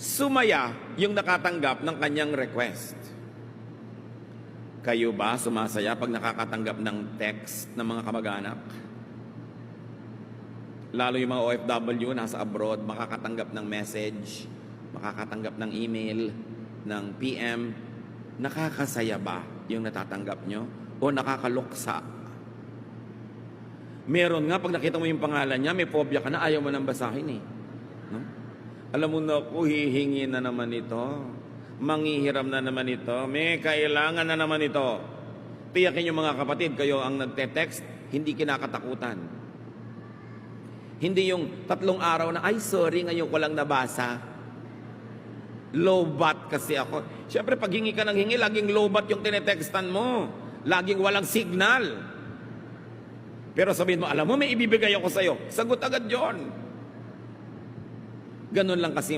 Sumaya yung nakatanggap ng kanyang request. Kayo ba sumasaya pag nakakatanggap ng text ng mga kamag-anak? Lalo yung mga OFW nasa abroad, makakatanggap ng message, makakatanggap ng email, ng PM. Nakakasaya ba yung natatanggap nyo? O nakakaluksa? Meron nga, pag nakita mo yung pangalan niya, may phobia ka na, ayaw mo nang basahin eh. No? Alam mo na ako, hihingi na naman ito. Manghihiram na naman ito. May kailangan na naman ito. Tiyakin yung mga kapatid, kayo ang nagte-text, hindi kinakatakutan. Hindi yung 3 araw na, ay sorry, ngayon ko lang nabasa. Low bat kasi ako. Siyempre, pag hingi ka ng hingi, laging low bat yung tinetextan mo. Laging walang signal. Pero sabihin mo, alam mo, may ibibigay ako sa'yo. Sagot agad yon. Ganun lang kasi